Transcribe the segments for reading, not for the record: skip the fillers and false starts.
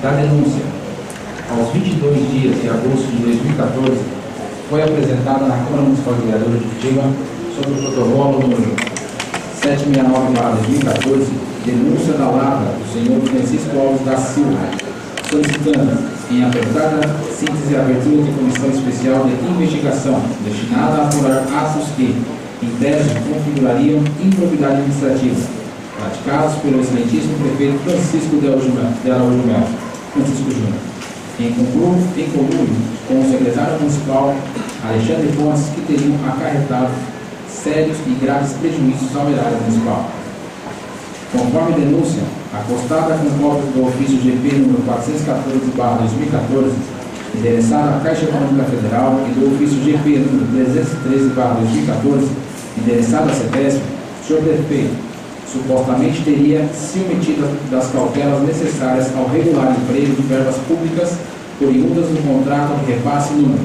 da denúncia, aos 22 dias de agosto de 2014, foi apresentada na Câmara Municipal de Vereadores de Curitiba, sob o protocolo número 769/2014, denúncia da lavra do senhor Francisco Alves da Silva, solicitando, em apertada síntese, a abertura de comissão especial de investigação destinada a apurar atos que, em tese, configurariam improbidade administrativa, praticados pelo excelentíssimo prefeito Francisco de Araújo Melo, Francisco Júnior, em conluio com o secretário municipal Alexandre Fontes, que teriam acarretado sérios e graves prejuízos ao erário municipal. Conforme denúncia, acostada com cópia do ofício GP número 414/2014, endereçado à Caixa Econômica Federal, e do ofício GP número 313/2014, endereçado à CETESP, o senhor prefeito supostamente teria se omitido das cautelas necessárias ao regular emprego de verbas públicas oriundas do contrato de repasse número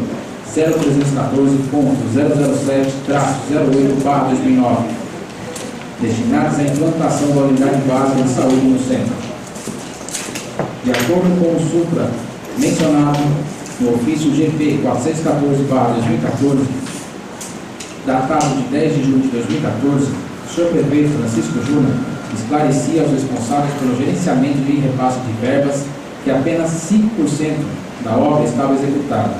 0314.007-08/2009, destinados à implantação da unidade básica de saúde no centro. De acordo com o supra mencionado no ofício GP 414/2014, datado de 10 de julho de 2014, o senhor prefeito Francisco Júnior esclarecia aos responsáveis pelo gerenciamento de repasse de verbas que apenas 5% da obra estava executada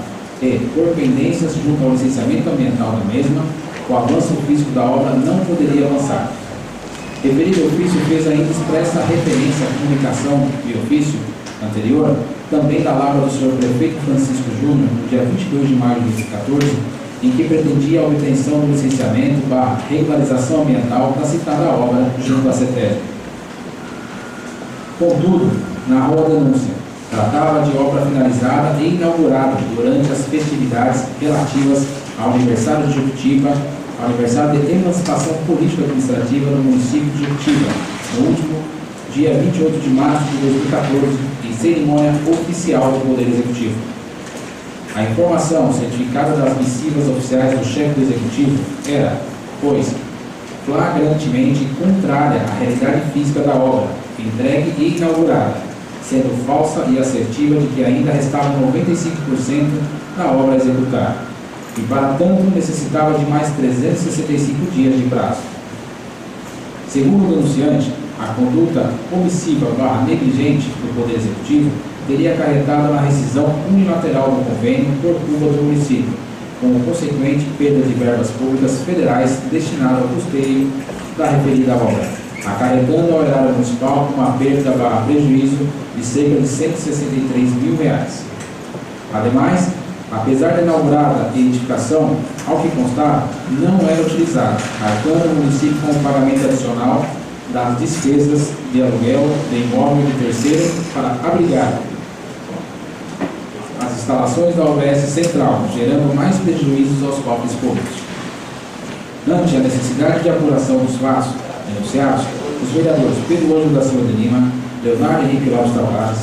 e, por pendências junto ao licenciamento ambiental da mesma, o avanço físico da obra não poderia avançar. Referido ofício fez ainda expressa referência à comunicação de ofício anterior, também da lavra do senhor prefeito Francisco Júnior, no dia 22 de maio de 2014, em que pretendia a obtenção do licenciamento / regularização ambiental da citada obra junto à CETESB. Contudo, narrou a denúncia, tratava de obra finalizada e inaugurada durante as festividades relativas ao aniversário de Jequitiba, ao aniversário de emancipação político-administrativa no município de Jequitiba, no último dia 28 de março de 2014, em cerimônia oficial do Poder Executivo. A informação certificada das missivas oficiais do chefe do Executivo era, pois, flagrantemente contrária à realidade física da obra, entregue e inaugurada, sendo falsa e assertiva de que ainda restavam 95% da obra a executar, e para tanto necessitava de mais 365 dias de prazo. Segundo o denunciante, a conduta omissiva / negligente do Poder Executivo teria acarretado na rescisão unilateral do convênio por culpa do município, com consequente perda de verbas públicas federais destinadas ao custeio da referida obra, acarretando ao erário municipal uma perda / prejuízo de cerca de R$ 163 mil. Ademais, apesar da inaugurada edificação, ao que constava, não era utilizada, arcando o município com o pagamento adicional das despesas de aluguel de imóvel de terceiro para abrigar as instalações da OBS Central, gerando mais prejuízos aos cofres públicos. Ante a necessidade de apuração dos fatos denunciados, os vereadores Pedro Ângelo da Silva de Lima, Leonardo Henrique Lopes Tavares,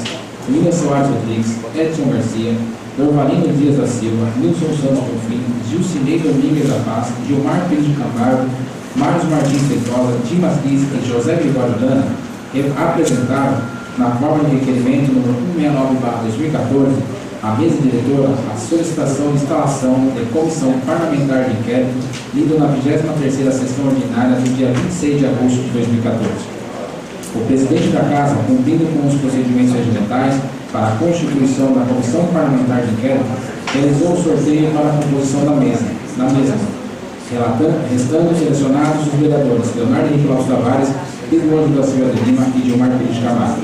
William Soares Rodrigues, Edson Garcia, Dorvalino Dias da Silva, Nilson Santos Confim, Gilcinei Domingues da Paz, Gilmar Pires de Camargo, Marcos Martins Feitosa, Dimas Liz e José Gregório Dana apresentaram, na forma de requerimento número 169/2014, à mesa diretora a solicitação de instalação de comissão parlamentar de inquérito, lida na 23ª sessão ordinária do dia 26 de agosto de 2014. O presidente da Casa, cumprindo com os procedimentos regimentais para a constituição da comissão parlamentar de inquérito, realizou o sorteio para a composição da mesma, restando selecionados os vereadores Leonardo Henrique Lopes Tavares, Pedro Ângelo da Silva de Lima e Gilmar Pires de Camargo.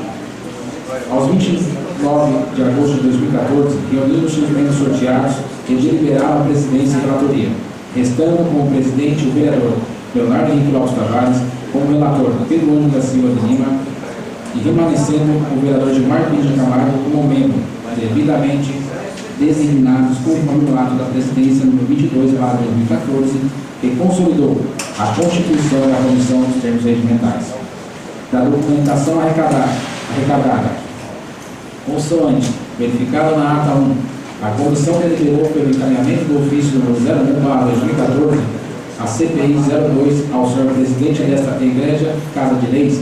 Aos 29 de agosto de 2014, reuniram-se os membros sorteados que deliberaram a presidência e relatoria, restando como presidente o vereador Leonardo Henrique Lopes Tavares, como relator Pedro Ângelo da Silva de Lima e remanescendo o vereador Gilmar Pires de Camargo como membro, devidamente designados conforme o ato da presidência número 22/2014, que consolidou a constituição da comissão dos termos regimentais. Da documentação arrecadada, consoante verificada na ata 1, a comissão deliberou pelo encaminhamento do ofício número 01/2014, a CPI 02, ao senhor presidente desta Igreja Casa de Leis,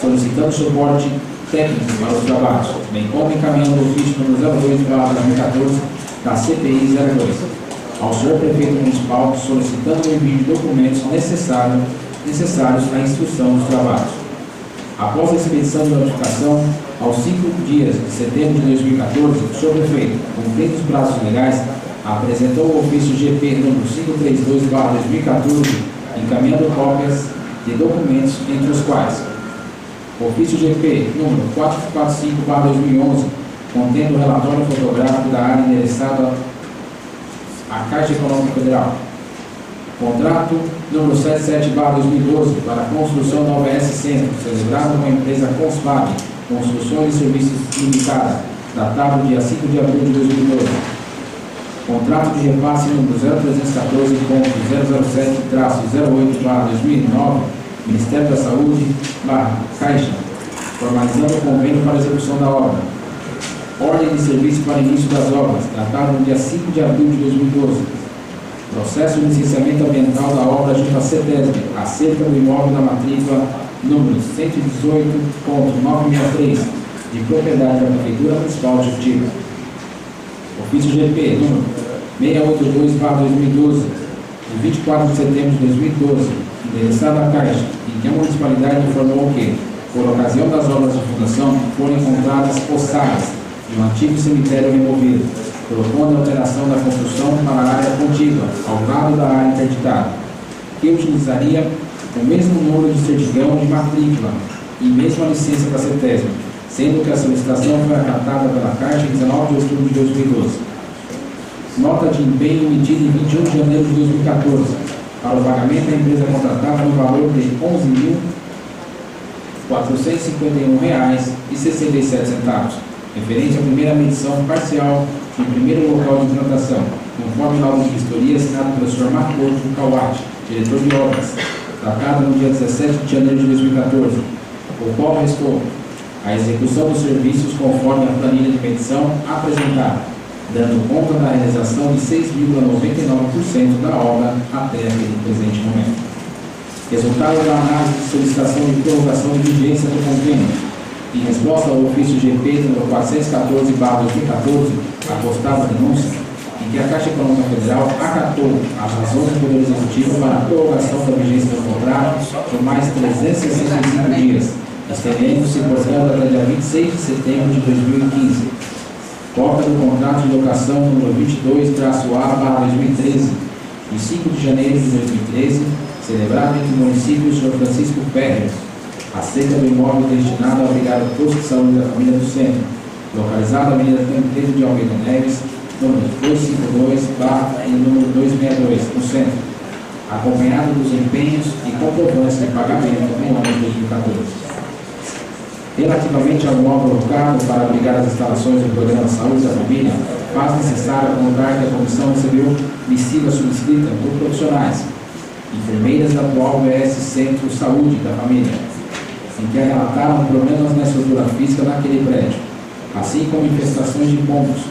solicitando suporte técnicos para os trabalhos, bem como encaminhando o ofício número 02/2014 da CPI 02 ao senhor prefeito municipal, solicitando o envio de documentos necessários à instrução dos trabalhos. Após a expedição de notificação, aos 5 dias de setembro de 2014, o senhor prefeito, cumprindo os prazos legais, apresentou o ofício GP número 532/2014, encaminhando cópias de documentos, entre os quais ofício GP número 445/2011, contendo o relatório fotográfico da área endereçada à Caixa Econômica Federal. Contrato número 77/2012 para a construção da OBS Centro, celebrado com a empresa Consfab, Construções e Serviços Limitada, datado dia 5 de abril de 2012. Contrato de repasse número 0314.007-08/2009, Ministério da Saúde, Caixa, formalizando o convênio para a execução da obra. Ordem de serviço para início das obras, datado no dia 5 de abril de 2012. Processo de licenciamento ambiental da obra junto à CETESB, acerca do imóvel da matrícula número 118.963, de propriedade da Prefeitura Municipal de Juquitiba. Ofício GP número 682/2012, de 24 de setembro de 2012, endereçado à Caixa, em que a municipalidade informou que, por ocasião das obras de fundação, foram encontradas ossadas de um antigo cemitério removido, propondo a alteração da construção para a área contígua, ao lado da área interditada, que utilizaria o mesmo número de certidão de matrícula e mesma licença da CETESB, sendo que a solicitação foi acatada pela Caixa em 19 de outubro de 2012. Nota de empenho emitida em 21 de janeiro de 2014, para o pagamento da empresa contratada no valor de R$ 11.451,67, referente à primeira medição parcial em primeiro local de implantação, conforme laudo de vistoria assinado pelo Sr. Makoto Kawati, diretor de obras, datado no dia 17 de janeiro de 2014, o qual restou a execução dos serviços conforme a planilha de medição apresentada, dando conta da realização de 6,99% da obra até aquele presente momento. Resultado da análise de solicitação de prorrogação de vigência do convênio, em resposta ao ofício GP número 414/2014, apostado a denúncia, em que a Caixa Econômica Federal acatou as razões do Poder Executivo para a prorrogação da vigência do contrato por mais 365 dias, estendendo-se, portanto, até dia 26 de setembro de 2015. Cópia do contrato de locação número 22-A/2013, de 5 de janeiro de 2013, celebrado entre o município e o Sr. Francisco Ferrer, acerca do imóvel destinado a abrigar o posto de saúde da família do Centro, localizado na Avenida Pedro de Almeida Neves, número 252/e número 262, no Centro, acompanhado dos empenhos e comprovantes de pagamento no ano de 2014. Relativamente ao imóvel locado para abrigar as instalações do Programa Saúde da Família, faz necessário apontar que a comissão recebeu missiva subscrita por profissionais, enfermeiras da atual OBS Centro Saúde da Família, em que relataram problemas na estrutura física daquele prédio, assim como infestações de pombos,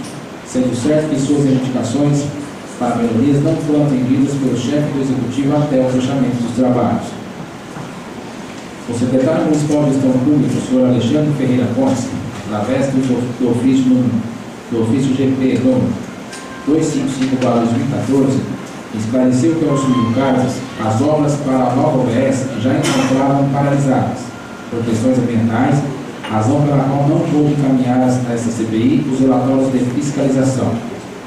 sendo certo que suas reivindicações para melhorias não foram atendidas pelo chefe do Executivo até o fechamento dos trabalhos. O secretário municipal de Gestão Pública, o senhor Alexandre Ferreira Pontes, através do ofício GP número 255/2014, esclareceu que, ao subir cargos, as obras para a nova OBS já encontravam paralisadas por questões ambientais, razão pela qual não pôde encaminhar a essa CPI os relatórios de fiscalização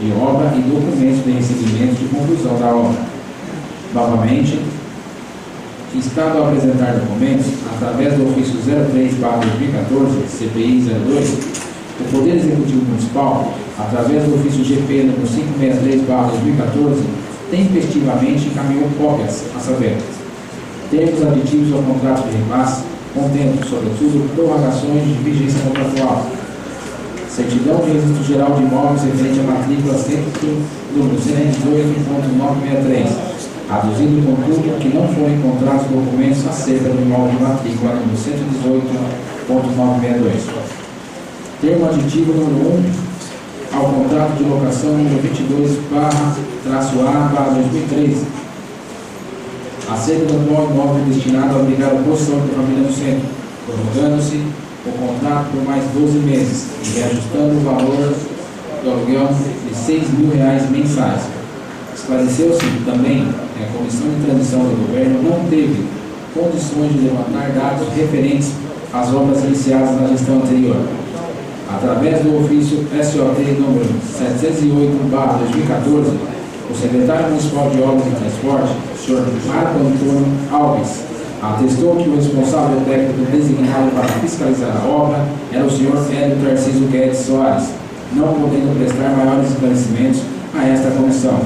de obra e documentos de recebimento de conclusão da obra. Novamente, instado a apresentar documentos, através do ofício 03/2014, CPI 02, o Poder Executivo Municipal, através do ofício GP número 563/2014, tempestivamente encaminhou cópias, a saber, termos aditivos ao contrato de repasse, contendo, sobretudo, prorrogações de vigência contratual, certidão de registro geral de imóveis referente à matrícula centro número 118.963, aduzindo, contudo, que não foram encontrados documentos acerca do imóvel de matrícula número 118.962. Termo aditivo número 1 ao contrato de locação número 22/A/2013, acerca do atual imóvel destinado a abrigar o posto de saúde da família no Centro, prorrogando-se o contrato por mais 12 meses, reajustando o valor do aluguel de R$ 6.000 mensais. Esclareceu-se também que a Comissão de Transição do Governo não teve condições de levantar dados referentes às obras iniciadas na gestão anterior. Através do ofício SOT número 708/2014, o secretário municipal de Obras e Transporte, senhor Marco Antônio Alves, atestou que o responsável técnico designado para fiscalizar a obra era o senhor Hélio Tarcísio Guedes Soares, não podendo prestar maiores esclarecimentos a esta comissão,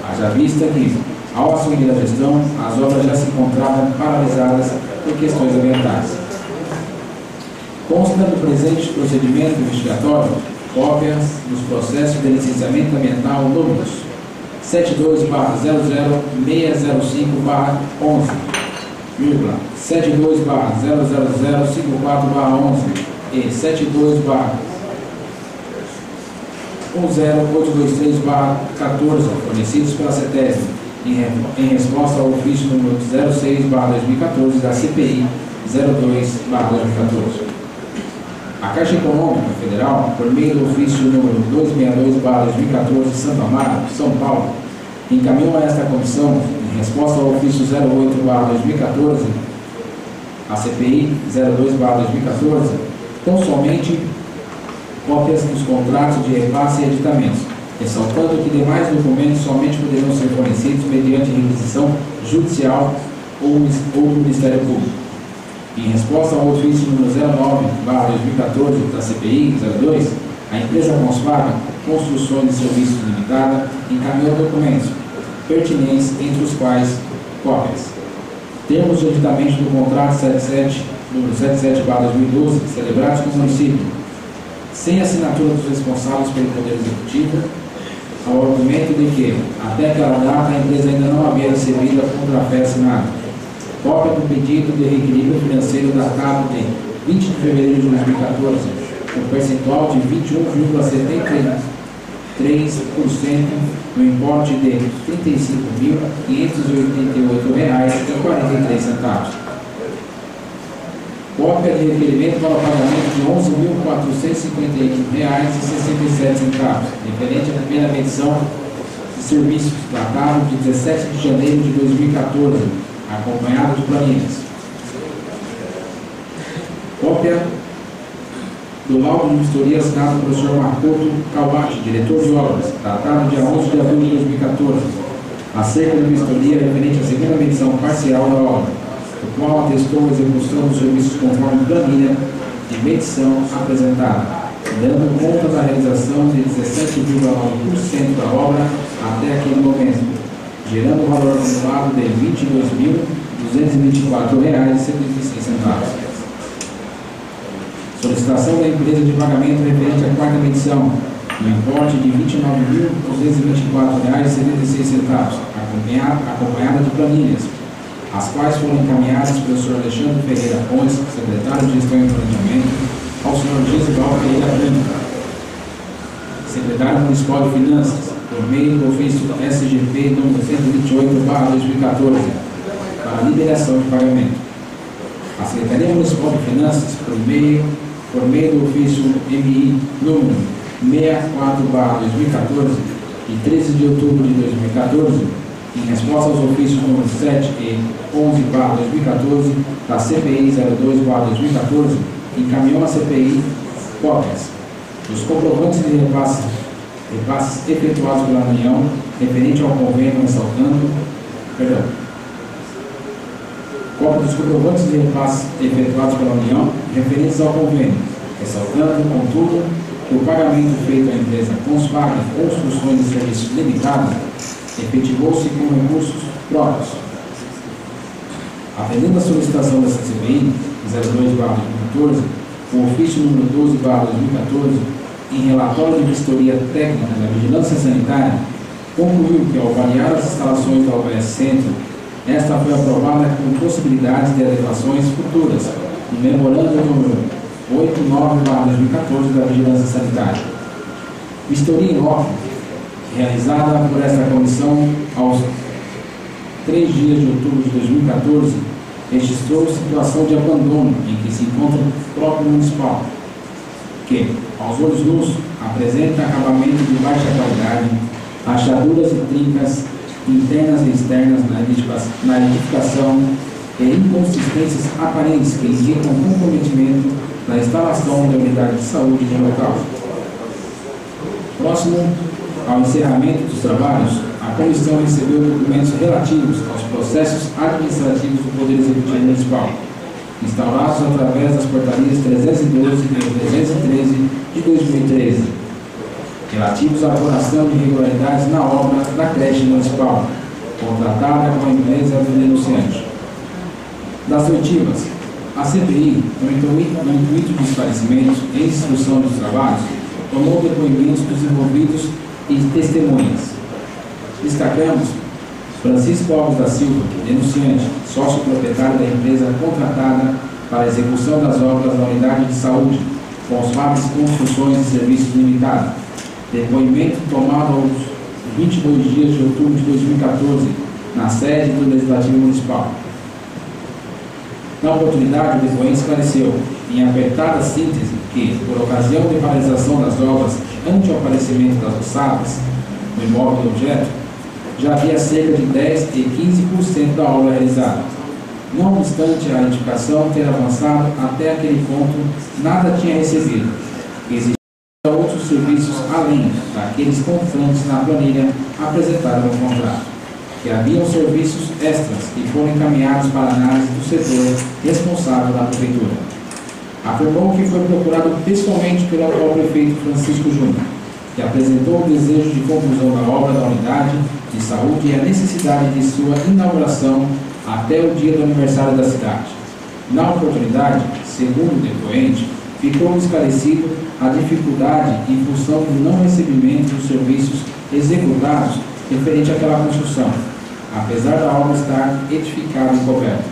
haja vista que, ao assumir a gestão, as obras já se encontravam paralisadas por questões ambientais. Consta do presente procedimento investigatório cópias dos processos de licenciamento ambiental números 72/00605/11, 72/00054/11 e 72/10823/14, fornecidos pela CETESB, em resposta ao ofício número 06/2014 da CPI 02/2014. A Caixa Econômica Federal, por meio do ofício número 262/2014 de Santo Amaro, São Paulo, encaminhou a esta comissão, em resposta ao ofício 08/2014, a CPI 02/2014, tão somente cópias dos contratos de repasse e editamentos, ressaltando que demais documentos somente poderão ser fornecidos mediante requisição judicial ou do Ministério Público. Em resposta ao ofício número 09/2014 da CPI 02, a empresa Conspaga Construções e Serviços Limitada encaminhou documentos pertinentes, entre os quais cópias: termos de editamento do contrato 77/2012, celebrados no município, sem assinatura dos responsáveis pelo Poder Executivo, ao argumento de que, até aquela data, a empresa ainda não havia recebido a contrafé assinada. Cópia do pedido de reequilíbrio financeiro datado de 20 de fevereiro de 2014, com percentual de 21,73% no importe de R$ 35.588,43. Cópia de requerimento para o pagamento de R$ 11.451,67, referente à primeira medição de serviços, datado de 17 de janeiro de 2014, acompanhado de planilhas. Cópia do laudo de vistoria assinado pelo Sr. Makoto Kawati, diretor de obras, datado dia 11 de abril de 2014, acerca da vistoria referente à segunda medição parcial da obra, o qual atestou a execução dos serviços conforme planilha de medição apresentada, dando conta da realização de 17,9% da obra até aquele momento, gerando um valor acumulado de R$ 22.224,76. Solicitação da empresa de pagamento referente à quarta medição, no importe de R$ 29.224,76, acompanhada de planilhas, as quais foram encaminhadas pelo Sr. Alexandre Ferreira Pontes, secretário de Gestão e Planejamento, ao Sr. Gesival Ferreira Branca, secretário municipal de Finanças, por meio do ofício SGP número 128/2014, para a liberação de pagamento. A Secretaria Municipal de Finanças, por meio do ofício MI número 64/2014, de 13 de outubro de 2014, em resposta aos ofícios números 7 e 11/2014 da CPI 02/2014, encaminhou a CPI cópias dos comprovantes de repasses efetuados pela União referente ao convênio, cópia dos comprovantes de repasses efetuados pela União referentes ao convênio, ressaltando, contudo, que o pagamento feito à empresa Conspaga Construções e Serviços Limitada efetivou-se com recursos próprios. Atendendo a solicitação da CPI 02/2014, o ofício número 12/2014, em relatório de vistoria técnica da Vigilância Sanitária, concluiu que, ao avaliar as instalações da UBS Centro, esta foi aprovada com possibilidades de adequações futuras, no memorando número 89/2014 da Vigilância Sanitária. Vistoria em loco, realizada por esta comissão aos 3 dias de outubro de 2014, registrou situação de abandono em que se encontra o próprio municipal, que, aos olhos nus, apresenta acabamento de baixa qualidade, rachaduras e trincas internas e externas na edificação e inconsistências aparentes que indicam comprometimento da instalação da unidade de saúde no local. Próximo ao encerramento dos trabalhos, a comissão recebeu documentos relativos aos processos administrativos do Poder Executivo Municipal, instaurados através das portarias 312 e 313 de 2013, relativos à apuração de irregularidades na obra da creche municipal, contratada com a empresa do denunciante. Das oitivas, a CPI, no intuito de esclarecimento e instrução dos trabalhos, tomou depoimentos dos envolvidos e testemunhas. Destacamos Francisco Alves da Silva, denunciante, sócio proprietário da empresa contratada para a execução das obras da unidade de saúde, Consfabs Construções e Serviços Limitada. Depoimento tomado aos 22 dias de outubro de 2014, na sede do Legislativo Municipal. Na oportunidade, o depoente esclareceu, em apertada síntese, que, por ocasião de paralisação das obras ante o aparecimento das ossadas no imóvel do objeto, já havia cerca de 10 e 15% da obra realizada. Não obstante a edificação ter avançado até aquele ponto, nada tinha recebido. Existiam outros serviços além daqueles constantes na planilha apresentada no contrato, que haviam serviços extras e foram encaminhados para análise do setor responsável da Prefeitura. Afirmou que foi procurado pessoalmente pelo atual prefeito Francisco Júnior, que apresentou o desejo de conclusão da obra da unidade de saúde e a necessidade de sua inauguração até o dia do aniversário da cidade. Na oportunidade, segundo o depoente, ficou esclarecido a dificuldade em função do não recebimento dos serviços executados referente àquela construção, apesar da obra estar edificada e coberta.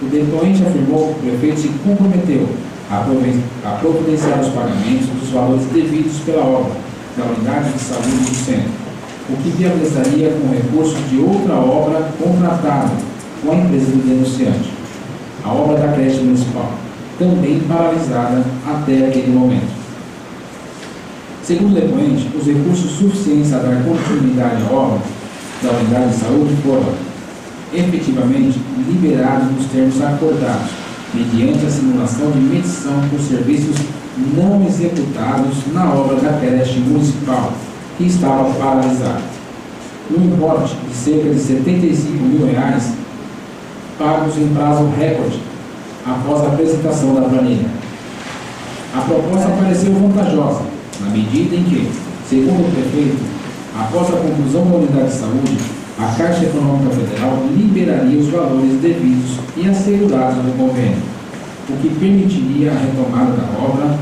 O depoente afirmou que o prefeito se comprometeu a providenciar os pagamentos dos valores devidos pela obra da unidade de saúde do centro, o que viabilizaria com recursos de outra obra contratada com a empresa do denunciante, a obra da creche municipal, também paralisada até aquele momento. Segundo o depoente, os recursos suficientes a dar continuidade à obra da unidade de saúde foram efetivamente liberados nos termos acordados, mediante a simulação de medição por serviços não executados na obra da creche municipal, que estava paralisada, no importe de cerca de R$ 75 mil, pagos em prazo recorde, após a apresentação da planilha. A proposta pareceu vantajosa, na medida em que, segundo o prefeito, após a conclusão da unidade de saúde, a Caixa Econômica Federal liberaria os valores devidos e assegurados no convênio, o que permitiria a retomada da obra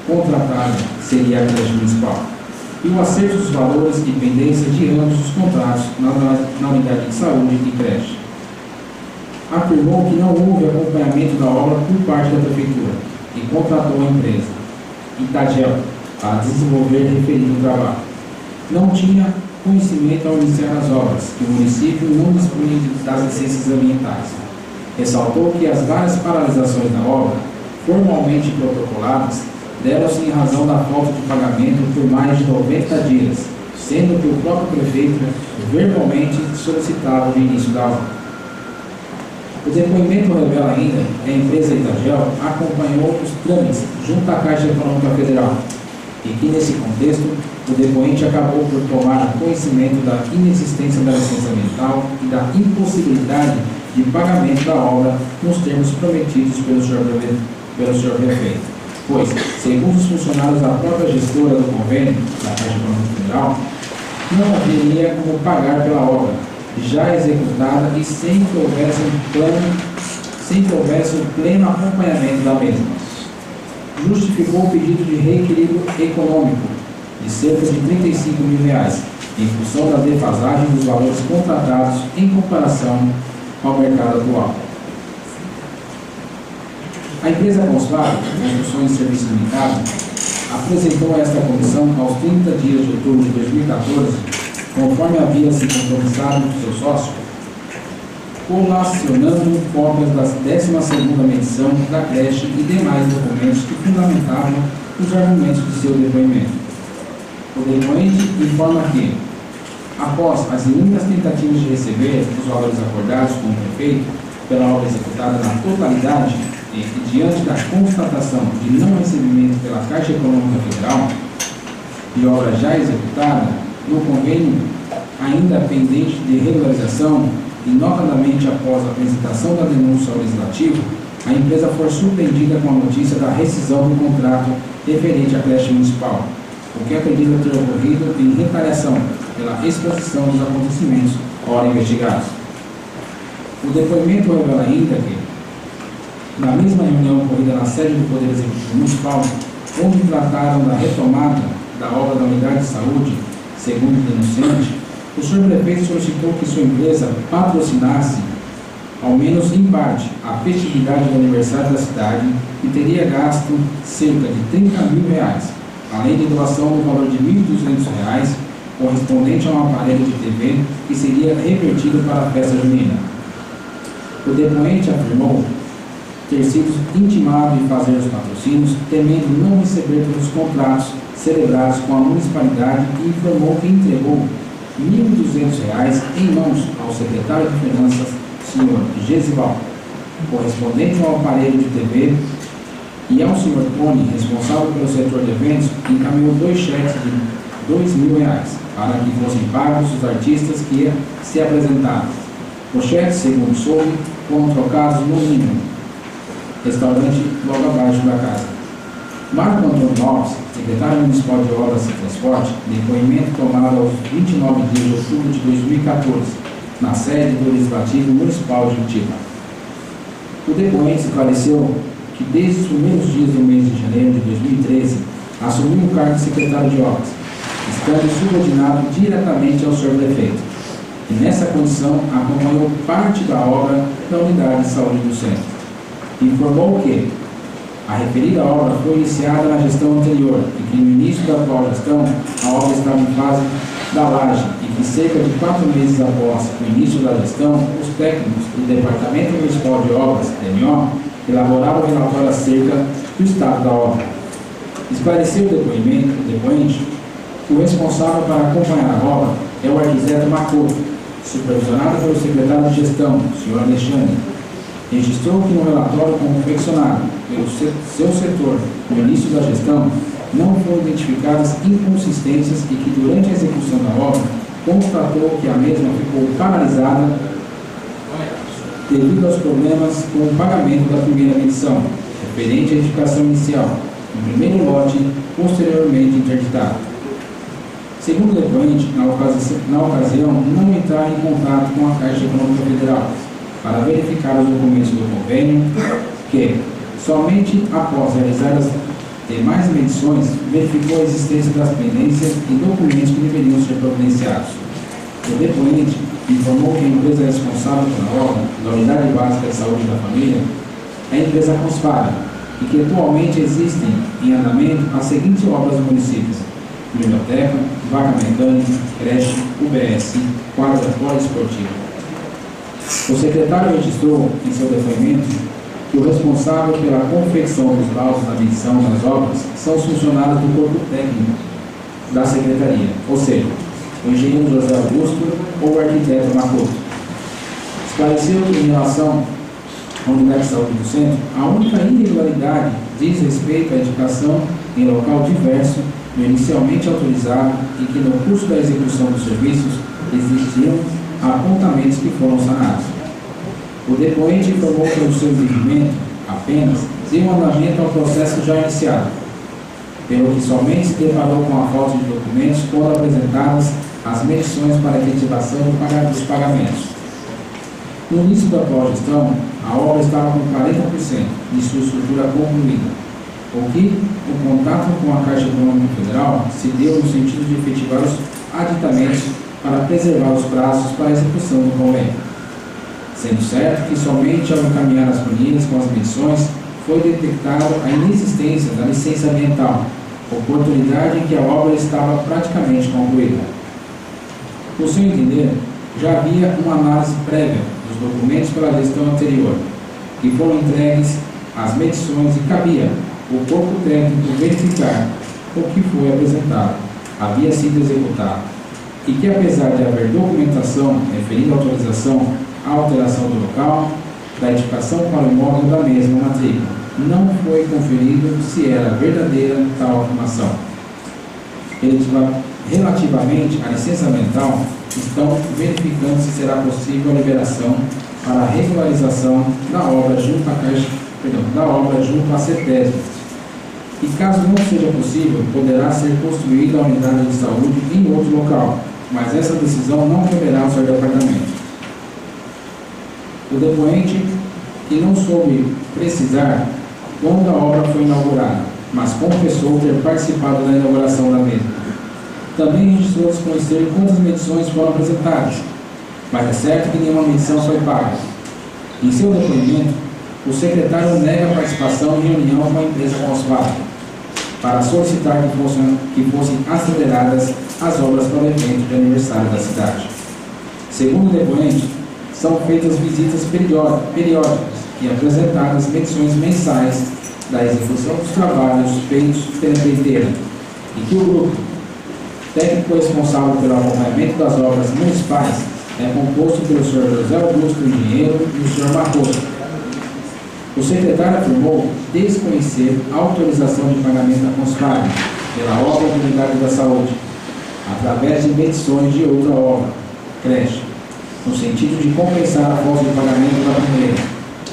contratada, seria a creche municipal, e o acerto dos valores e pendência de ambos os contratos na unidade de saúde e creche. Afirmou que não houve acompanhamento da obra por parte da Prefeitura e contratou a empresa, Itagel, para desenvolver referido trabalho. Não tinha conhecimento ao iniciar as obras, que o município não dispunha das licenças ambientais. Ressaltou que as várias paralisações da obra, formalmente protocoladas, deram-se em razão da falta de pagamento por mais de 90 dias, sendo que o próprio prefeito verbalmente solicitava o início da obra. O depoimento revela ainda que a empresa Itagel acompanhou os trâmites junto à Caixa Econômica Federal e que, nesse contexto, o depoente acabou por tomar conhecimento da inexistência da licença ambiental e da impossibilidade de pagamento da obra nos termos prometidos pelo senhor prefeito, pois, segundo os funcionários da própria gestora do convênio da Caixa Econômica Federal, não haveria como pagar pela obra já executada e sem que houvesse um pleno acompanhamento da mesma. Justificou o pedido de reequilíbrio econômico de cerca de R$ 35 mil, em função da defasagem dos valores contratados em comparação ao mercado atual. A empresa Consfabs Construções e Serviços Limitada apresentou a esta comissão aos 30 dias de outubro de 2014, conforme havia se compromissado com seu sócio, colacionando cópias da 12ª medição da creche e demais documentos que fundamentavam os argumentos de seu depoimento. O depoente informa que, após as inúmeras tentativas de receber os valores acordados com o prefeito pela obra executada na totalidade e diante da constatação de não recebimento pela Caixa Econômica Federal de obra já executada, no convênio ainda pendente de regularização e, notadamente após a apresentação da denúncia ao Legislativo, a empresa foi surpreendida com a notícia da rescisão do contrato referente à creche municipal, o que acredita ter ocorrido em retaliação pela exposição dos acontecimentos ora investigados. O depoimento revela ainda que, na mesma reunião ocorrida na sede do Poder Executivo Municipal, onde trataram da retomada da obra da unidade de saúde, segundo o denunciante, o senhor prefeito solicitou que sua empresa patrocinasse, ao menos em parte, a festividade do aniversário da cidade e teria gasto cerca de R$30 mil, além de doação no valor de R$1.200, correspondente a um aparelho de TV que seria revertido para a festa junina. O depoente afirmou ter sido intimado em fazer os patrocínios, temendo não receber pelos contratos celebrados com a municipalidade, e informou que entregou R$1.200 em mãos ao secretário de Finanças, senhor Gesival, correspondente ao aparelho de TV, e ao senhor Tony, responsável pelo setor de eventos, encaminhou 2 cheques de R$2.000 para que fossem pagos os artistas que se apresentaram. Os cheques, segundo soube, foram trocados no mínimo, restaurante logo abaixo da casa. Marco Antônio Lopes, secretário municipal de Obras e Transporte, depoimento tomado aos 29 dias de outubro de 2014, na sede do Legislativo Municipal de Curitiba. O depoente esclareceu que desde os primeiros dias do mês de janeiro de 2013 assumiu o cargo de secretário de Obras, estando subordinado diretamente ao senhor prefeito, e nessa condição acompanhou parte da obra da unidade de saúde do centro. Informou que a referida obra foi iniciada na gestão anterior e que no início da atual gestão a obra estava em fase da laje e que cerca de 4 meses após o início da gestão, os técnicos do Departamento Municipal de Obras, DMO, elaboraram o relatório acerca do estado da obra. Esclareceu o depoente que o responsável para acompanhar a obra é o arquiteto Macoto, supervisionado pelo secretário de gestão, senhor Alexandre. Registrou que no relatório confeccionado pelo seu setor no início da gestão não foram identificadas inconsistências e que durante a execução da obra constatou que a mesma ficou paralisada devido aos problemas com o pagamento da primeira medição, referente à edificação inicial, no primeiro lote, posteriormente interditado. Segundo o depoente, na ocasião, não entrar em contato com a Caixa Econômica Federal para verificar os documentos do convênio, que, somente após realizar as demais medições, verificou a existência das pendências e documentos que deveriam ser providenciados. O depoente informou que a empresa responsável pela obra da Unidade Básica de Saúde da Família é a empresa Conspara, e que atualmente existem em andamento as seguintes obras do município: biblioteca, vaga mecânica, creche, UBS, quadra poliesportiva. O secretário registrou em seu depoimento que o responsável pela confecção dos laudos da medição das obras são os funcionários do corpo técnico da secretaria, ou seja, o engenheiro José Augusto ou o arquiteto Macoto. Esclareceu que, em relação à unidade de saúde do centro, a única irregularidade diz respeito à edificação em local diverso do inicialmente autorizado e que, no curso da execução dos serviços, existiam apontamentos que foram sanados. O depoente informou que o seu entendimento apenas deu andamento ao processo já iniciado, pelo que somente se deparou com a falta de documentos quando apresentadas as medições para efetivação dos pagamentos. No início da atual gestão, a obra estava com 40% de sua estrutura concluída, o que o contato com a Caixa Econômica Federal se deu no sentido de efetivar os aditamentos para preservar os prazos para a execução do convênio, sendo certo que somente ao encaminhar as planilhas com as medições foi detectada a inexistência da licença ambiental, oportunidade em que a obra estava praticamente concluída. No seu entender, já havia uma análise prévia dos documentos pela gestão anterior, que foram entregues às medições e cabia o corpo técnico verificar o que foi apresentado havia sido executado e que, apesar de haver documentação referindo à autorização à alteração do local da edificação para o imóvel da mesma matrícula, não foi conferido se era verdadeira tal afirmação. Relativamente à licença ambiental, estão verificando se será possível a liberação para a regularização da obra junto à CETESB. E caso não seja possível, poderá ser construída a unidade de saúde em outro local, mas essa decisão não caberá ao seu departamento. O depoente, que não soube precisar quando a obra foi inaugurada, mas confessou ter participado da inauguração da mesma, também registrou desconhecer quantas medições foram apresentadas, mas é certo que nenhuma medição foi paga. Em seu depoimento, o secretário nega a participação em reunião com a empresa Volkswagen para solicitar que fossem aceleradas as obras para o evento de aniversário da cidade. Segundo o depoente, são feitas visitas periódicas e apresentadas medições mensais da execução dos trabalhos feitos pela empreiteira e que o grupo técnico responsável pelo acompanhamento das obras municipais é composto pelo Sr. José Augusto, engenheiro, e o Sr. Barroso. O secretário afirmou desconhecer a autorização de pagamento da Volkswagen pela obra da Unidade da Saúde, através de medições de outra obra, creche, no sentido de compensar a falta de pagamento da primeira,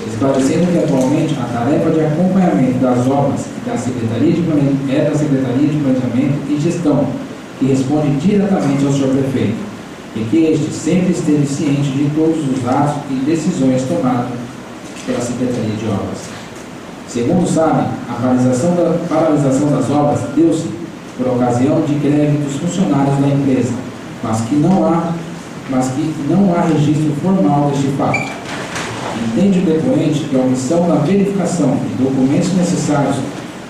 esclarecendo que atualmente a tarefa de acompanhamento das obras é da Secretaria de Planejamento e Gestão, que responde diretamente ao Sr. Prefeito, e que este sempre esteve ciente de todos os atos e decisões tomadas pela Secretaria de Obras. Segundo sabe, a paralisação das obras deu-se por ocasião de greve dos funcionários da empresa, mas que não há registro formal deste fato. Entende o depoente que a omissão da verificação de documentos necessários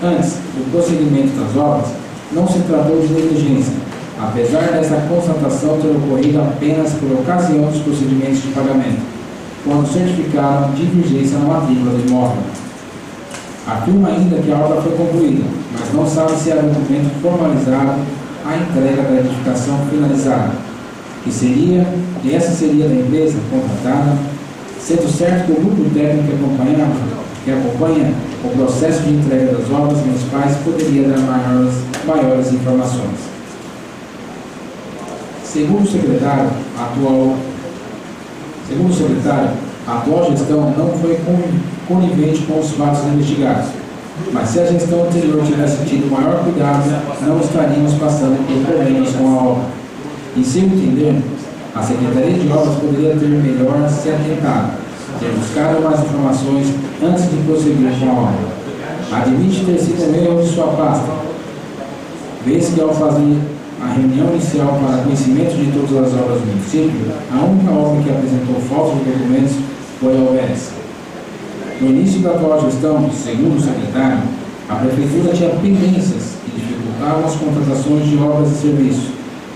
antes do prosseguimento das obras não se tratou de negligência, apesar dessa constatação ter ocorrido apenas por ocasião dos procedimentos de pagamento, quando certificaram divergência na matrícula do imóvel. Afirma ainda que a obra foi concluída, mas não sabe se há documento formalizado a entrega da edificação finalizada, que essa seria da empresa contratada, sendo certo que o grupo técnico que acompanha o processo de entrega das obras municipais poderia dar maiores informações. Segundo o secretário, a atual gestão não foi conivente com os fatos investigados, mas se a gestão anterior tivesse tido maior cuidado, não estaríamos passando por problemas com a obra. Em seu entender, a Secretaria de Obras poderia ter melhor se atentado, ter buscado mais informações antes de prosseguir com a obra. Admite ter sido um erro de sua pasta, vez que ao fazer a reunião inicial para conhecimento de todas as obras do município, a única obra que apresentou falta de documentos foi a UBS. No início da atual gestão, segundo o secretário, a Prefeitura tinha pendências que dificultavam as contratações de obras e serviços,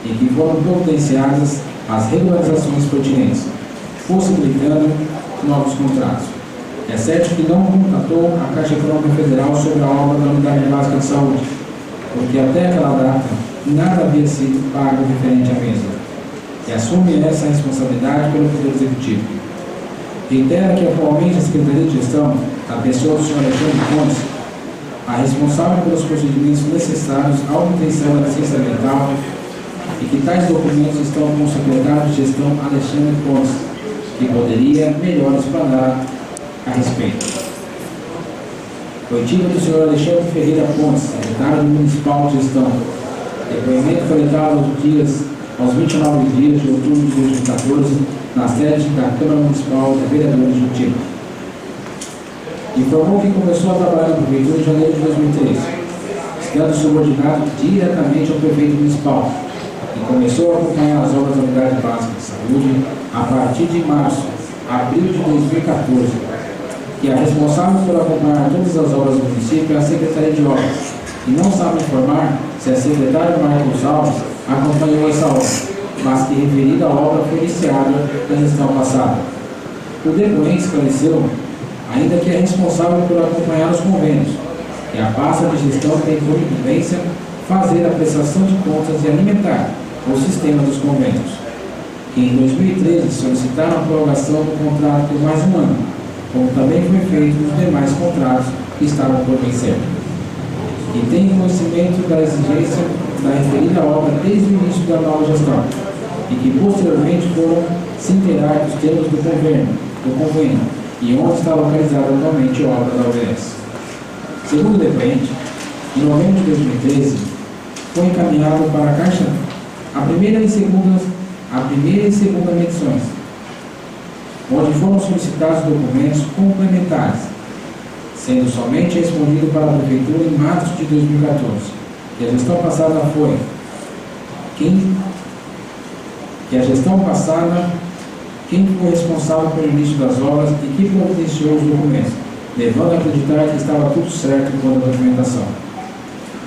e que foram providenciadas as regularizações pertinentes, possibilitando novos contratos. É certo que não contatou a Caixa Econômica Federal sobre a obra da Unidade Básica de Saúde, porque até aquela data nada havia sido pago referente à mesma, e assume essa responsabilidade pelo Poder Executivo. Reitera que atualmente a Secretaria de Gestão, a pessoa do Sr. Alexandre Pontes, a responsável pelos procedimentos necessários à obtenção da licença ambiental, e que tais documentos estão com o secretário de Gestão Alexandre Pontes, que poderia melhor explanar a respeito. Oitiva do Sr. Alexandre Ferreira Pontes, secretário Municipal de Gestão. Depoimento coletado aos 29 dias de outubro de 2014, na sede da Câmara Municipal de Vereadores de Utiba. Informou que começou a trabalhar na Prefeitura em janeiro de 2013, estando subordinado diretamente ao Prefeito Municipal, e começou a acompanhar as obras da Unidade Básica de Saúde a partir de abril de 2014, que a responsável por acompanhar todas as obras do município é a Secretaria de Obras, e não sabe informar se a secretária Marcos Alves acompanhou essa obra, mas que referida à obra foi iniciada na gestão passada. O depoente esclareceu ainda que é responsável por acompanhar os convênios, e a pasta de gestão tem por incumbência fazer a prestação de contas e alimentar o sistema dos convênios, que em 2013 solicitaram a prorrogação do contrato por mais um ano, como também foi feito nos demais contratos que estavam por vencer. E tem conhecimento da exigência da referida obra desde o início da nova gestão, e que posteriormente foram se inteirar dos termos do convênio, e onde está localizada atualmente a obra da UBS. Segundo o depoente, em novembro de 2013, foi encaminhado para a Caixa a primeira e segunda medições, onde foram solicitados documentos complementares, sendo somente respondido para a Prefeitura em março de 2014, que a gestão passada foi quem foi responsável pelo início das obras e que providenciou os documentos, levando a acreditar que estava tudo certo quanto à documentação.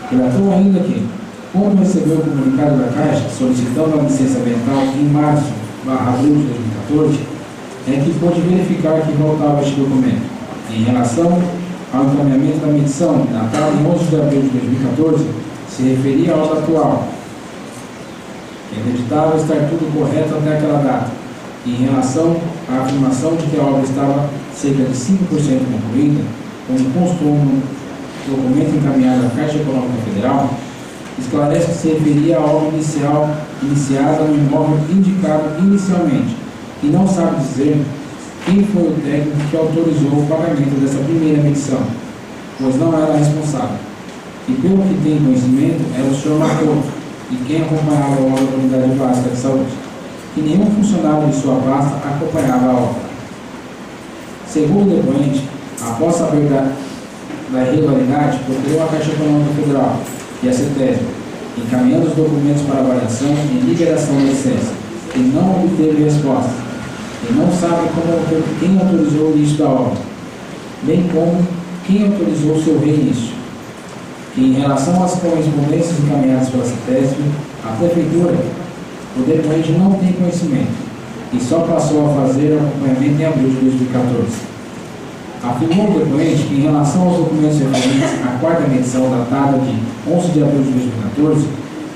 Relatou ainda que, quando recebeu o comunicado da Caixa solicitando a licença ambiental em março/abril de 2014, é que pôde verificar que faltava este documento. Em relação ao encaminhamento da medição, datada em 11 de abril de 2014, se referia à obra atual, que acreditava estar tudo correto até aquela data. E em relação à afirmação de que a obra estava cerca de 5% concluída, como constou no documento encaminhado à Caixa Econômica Federal, esclarece que se referia à obra iniciada no imóvel indicado inicialmente, e não sabe dizer quem foi o técnico que autorizou o pagamento dessa primeira medição, pois não era responsável. E pelo que tem conhecimento, era o Sr. Macoto, e quem acompanhava a obra da Unidade Básica de Saúde, que nenhum funcionário de sua pasta acompanhava a obra. Segundo o depoente, após saber da irregularidade, procurou a Caixa Econômica Federal e a CETESB, encaminhando os documentos para avaliação e liberação da licença, e não obteve resposta, e não sabe quem autorizou o início da obra, bem como quem autorizou o seu reinício. E em relação às correspondências encaminhadas pela CETESB, a Prefeitura, o depoente não tem conhecimento, e só passou a fazer o acompanhamento em abril de 2014. Afirmou o depoente que, em relação aos documentos referentes à quarta medição datada de 11 de abril de 2014,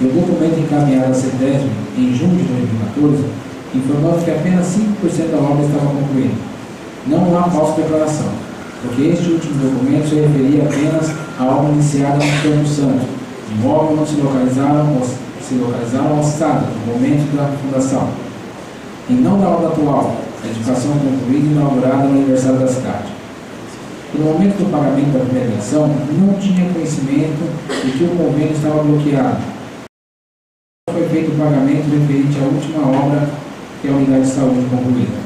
e o documento encaminhado à CETESB em junho de 2014, informando que apenas 5% da obra estava concluída. Não há falsa declaração, porque este último documento se referia apenas à obra iniciada no Campo Santo, imóvel onde se localizaram ossadas no momento da fundação, e não da obra atual, a edificação concluída e inaugurada no aniversário da cidade. No momento do pagamento da primeira medição, não tinha conhecimento de que o convênio estava bloqueado. Foi feito o pagamento referente à última obra, que é a unidade de saúde concluída.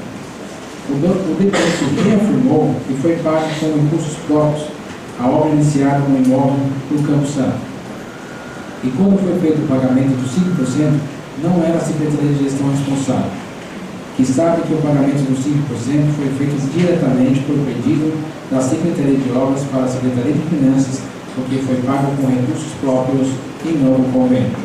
O depoente reafirmou que foi pago com recursos próprios a obra iniciada no imóvel do Campo Santo. E quando foi feito o pagamento dos 5%, não era a Secretaria de Gestão responsável, que sabe que o pagamento dos 5% foi feito diretamente por pedido da Secretaria de Obras para a Secretaria de Finanças, porque foi pago com recursos próprios e não no convênio.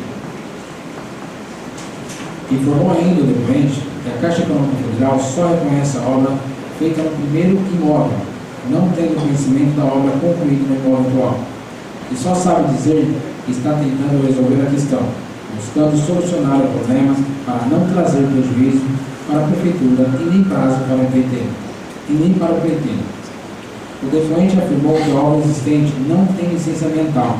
Informou ainda o depoente que a Caixa Econômica Federal só reconhece a obra feita no primeiro imóvel, não tendo conhecimento da obra concluída no imóvel atual, e só sabe dizer que está tentando resolver a questão, buscando solucionar o problema para não trazer prejuízo para a Prefeitura e nem prazo para o empreiteiro. O depoente afirmou que a obra existente não tem licença ambiental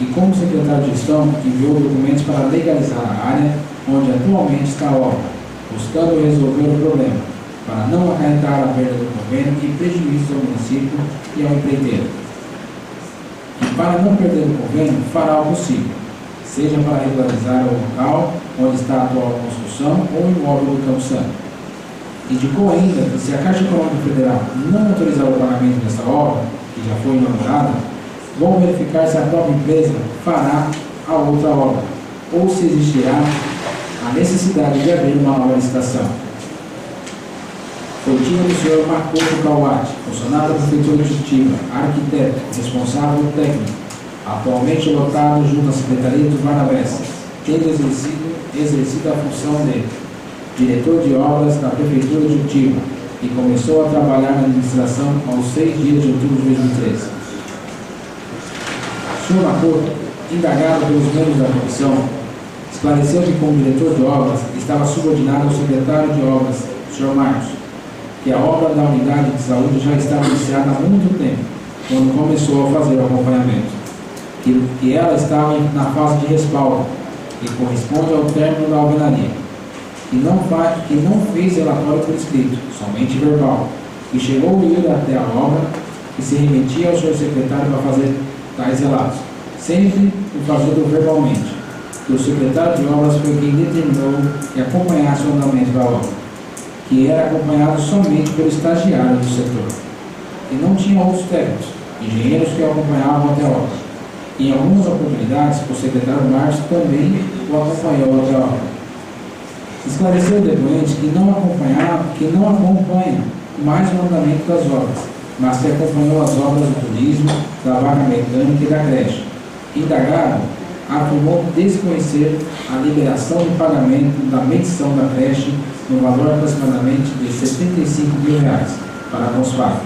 e, como secretário de gestão, enviou documentos para legalizar a área onde atualmente está a obra, buscando resolver o problema, para não acarretar a perda do convênio e prejuízos ao município e ao empreiteiro. E para não perder o convênio, fará o possível, seja para regularizar o local onde está a atual construção ou o imóvel do Campo Santo. Indicou ainda que, se a Caixa Econômica Federal não autorizar o pagamento dessa obra, que já foi inaugurada, vão verificar se a própria empresa fará a outra obra, ou se existirá a necessidade de abrir uma nova licitação. Foi dito do Sr. Macoto Kawati, funcionário da Prefeitura de Juruti, arquiteto, responsável técnico, atualmente lotado junto à Secretaria dos Barnabés, tendo exercido a função de diretor de obras da Prefeitura de Juruti, e começou a trabalhar na administração aos 6 dias de outubro de 2013. O Sr. Makoto, indagado pelos membros da comissão, esclareceu que, como diretor de obras, estava subordinado ao secretário de obras, Sr. Marcos, que a obra da unidade de saúde já estava iniciada há muito tempo, quando começou a fazer o acompanhamento, que ela estava na fase de respaldo, que corresponde ao término da alvenaria, que não fez relatório por escrito, somente verbal, que chegou a ir até a obra, que se remetia ao seu secretário para fazer tais relatos, sempre o fazendo verbalmente, que o secretário de obras foi quem determinou que acompanhasse o andamento da obra, que era acompanhado somente pelo estagiário do setor, e não tinha outros técnicos, engenheiros que o acompanhavam até a obra. Em algumas oportunidades, o secretário Marcos também o acompanhou até a obra. Esclareceu o depoente que não acompanha mais o andamento das obras, mas que acompanhou as obras do turismo, da vaga mecânica e da creche. Indagado, afirmou desconhecer a liberação de pagamento da medição da creche no valor aproximadamente de R$ 75 mil para a Consfag,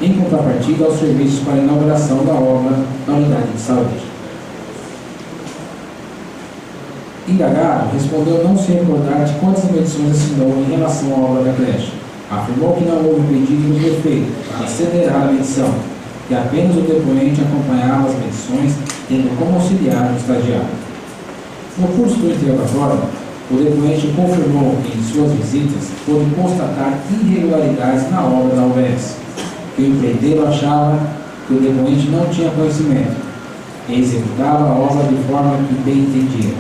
em contrapartida aos serviços para a inauguração da obra da unidade de saúde. Indagado, respondeu não se recordar de quantas medições assinou em relação à obra da creche. Afirmou que não houve pedido do prefeito para acelerar a medição, que apenas o depoente acompanhava as medições, tendo como auxiliar o estagiário. No curso do interrogatório, o depoente confirmou que em suas visitas pôde constatar irregularidades na obra da UBS, que o empreiteiro achava que o depoente não tinha conhecimento e executava a obra de forma que bem entendia,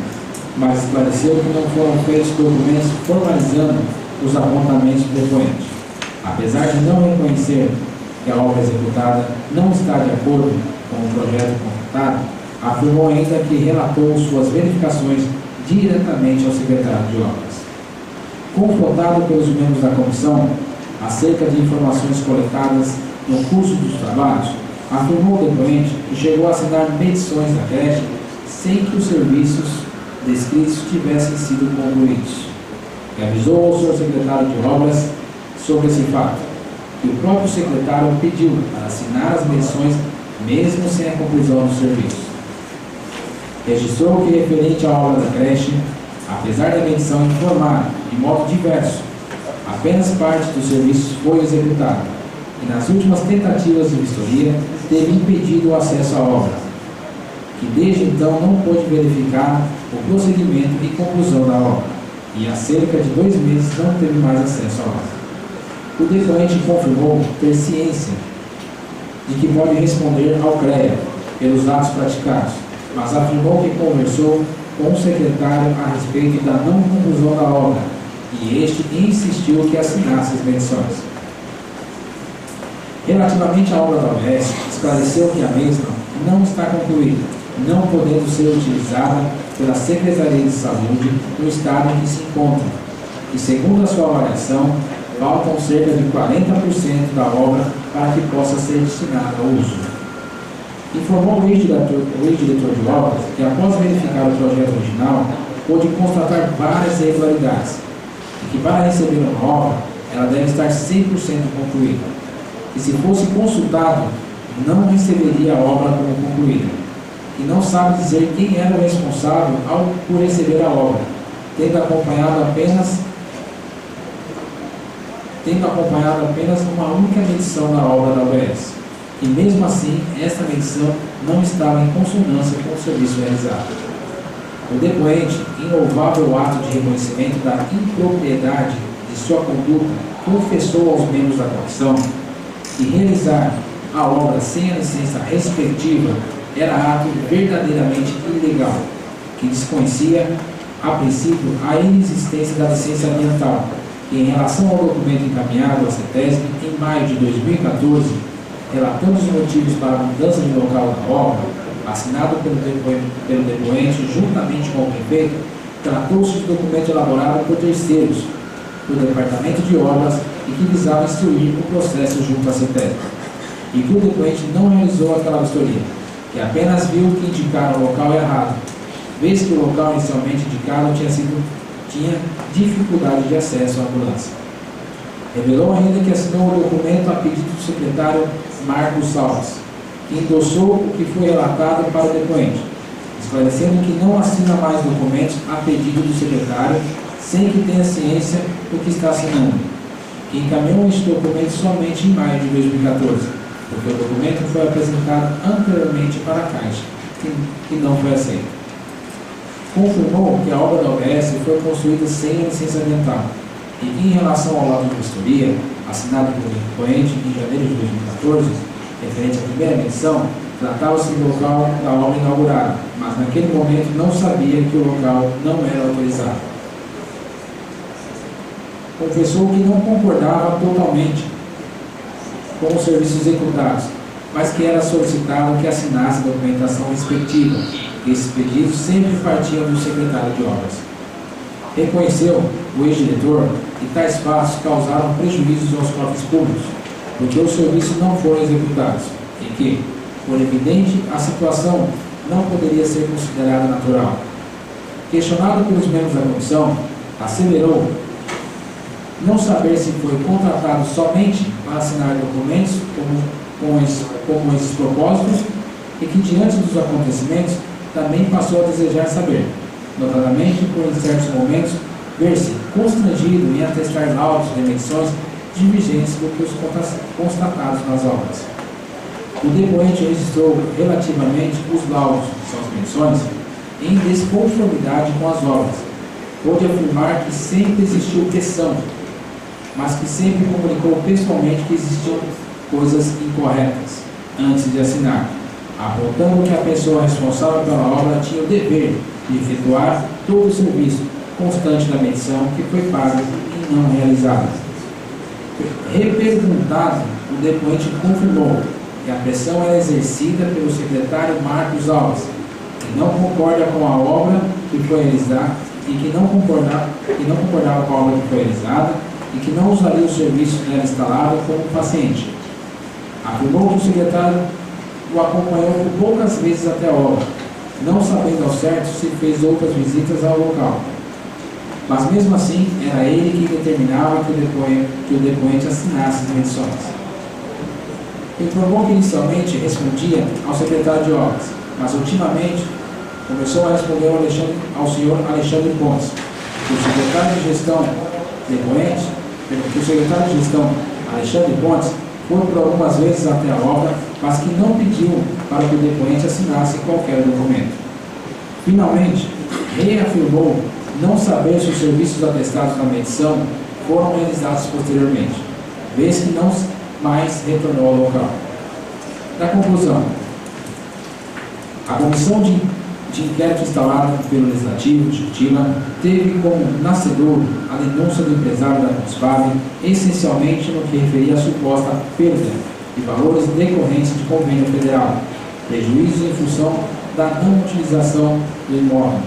mas esclareceu que não foram feitos documentos formalizando os apontamentos do depoente. Apesar de não reconhecer que a obra executada não está de acordo com o projeto contratado, afirmou ainda que relatou suas verificações diretamente ao secretário de obras. Confrontado pelos membros da comissão acerca de informações coletadas no curso dos trabalhos, afirmou o depoente que chegou a assinar medições da creche sem que os serviços descritos tivessem sido concluídos. E avisou ao seu secretário de obras sobre esse fato, que o próprio secretário pediu para assinar as medições mesmo sem a conclusão do serviço. Registrou que, referente à obra da creche, apesar da medição informar de modo diverso, apenas parte dos serviços foi executada e, nas últimas tentativas de vistoria, teve impedido o acesso à obra, que desde então não pôde verificar o procedimento e conclusão da obra, e há cerca de 2 meses não teve mais acesso à obra. O depoente confirmou ter ciência de que pode responder ao CREA pelos atos praticados, mas afirmou que conversou com o secretário a respeito da não conclusão da obra, e este insistiu que assinasse as medições. Relativamente à obra da UBS, esclareceu que a mesma não está concluída, não podendo ser utilizada pela Secretaria de Saúde no estado em que se encontra, e, segundo a sua avaliação, faltam cerca de 40% da obra para que possa ser destinada ao uso. Informou o ex-diretor de obras que, após verificar o projeto original, pôde constatar várias irregularidades e que, para receber uma obra, ela deve estar 100% concluída. E, se fosse consultado, não receberia a obra como concluída. E não sabe dizer quem era o responsável por receber a obra, tendo acompanhado apenas uma única medição da obra da UBS. E mesmo assim, esta medição não estava em consonância com o serviço realizado. O depoente, em louvável ato de reconhecimento da impropriedade de sua conduta, confessou aos membros da comissão que realizar a obra sem a licença respectiva era ato verdadeiramente ilegal, que desconhecia, a princípio, a inexistência da licença ambiental, e, em relação ao documento encaminhado à CETESB em maio de 2014, relatando os motivos para a mudança de local da obra, assinado pelo depoente juntamente com o prefeito, tratou-se de documento elaborado por terceiros, do Departamento de Obras, e que visava instruir o processo junto à CETESB, e que o depoente não realizou aquela vistoria, que apenas viu que indicaram o local errado, vez que o local inicialmente indicado tinha dificuldade de acesso à ambulância. Revelou ainda que assinou o documento a pedido do secretário Marcos Salles, que endossou o que foi relatado para o depoente, esclarecendo que não assina mais documentos a pedido do secretário sem que tenha ciência do que está assinando, que encaminhou este documento somente em maio de 2014, porque o documento foi apresentado anteriormente para a Caixa, que não foi aceito. Confirmou que a obra da OBS foi construída sem a licença ambiental e que, em relação ao laudo de vistoria, assinado pelo depoente em janeiro de 2014, referente à primeira medição, tratava-se do local da obra inaugurada, mas naquele momento não sabia que o local não era autorizado. Confessou que não concordava totalmente com os serviços executados, mas que era solicitado que assinasse a documentação respectiva. Esses pedidos sempre partiam do secretário de obras. Reconheceu o ex-diretor que tais fatos causaram prejuízos aos cofres públicos, porque os serviços não foram executados, e que, por evidente, a situação não poderia ser considerada natural. Questionado pelos membros da comissão, asseverou não saber se foi contratado somente para assinar documentos como esses propósitos e que, diante dos acontecimentos, também passou a desejar saber, notadamente por, em certos momentos, ver-se constrangido em atestar laudos de emissões divergentes do que os constatados nas obras. O depoente registrou relativamente os laudos de suas menções em desconformidade com as obras. Pôde afirmar que sempre existiu pressão, mas que sempre comunicou pessoalmente que existiam coisas incorretas antes de assinar, apontando que a pessoa responsável pela obra tinha o dever de efetuar todo o serviço constante da medição que foi pago e não realizado. Reperguntado, o depoente confirmou que a pressão era exercida pelo secretário Marcos Alves, que não concorda com a obra que foi realizada e que não concordava com a obra que foi realizada e que não usaria o serviço nela instalado como paciente. Afirmou que o secretário o acompanhou por poucas vezes até a obra, não sabendo ao certo se fez outras visitas ao local. Mas mesmo assim, era ele que determinava que o depoente assinasse as medições. Informou que inicialmente respondia ao secretário de obras, mas ultimamente começou a responder ao senhor Alexandre Pontes, que o secretário de gestão Alexandre Pontes foi por algumas vezes até a obra, mas que não pediu para que o depoente assinasse qualquer documento. Finalmente, reafirmou não saber se os serviços atestados na medição foram realizados posteriormente, vez que não mais retornou ao local. Da conclusão, a comissão de inquérito instalada pelo Legislativo de Curitiba teve como nascedor a denúncia do empresário da Conspab, essencialmente no que referia à suposta perda de valores decorrentes de convênio federal, prejuízos em função da não utilização do imóvel,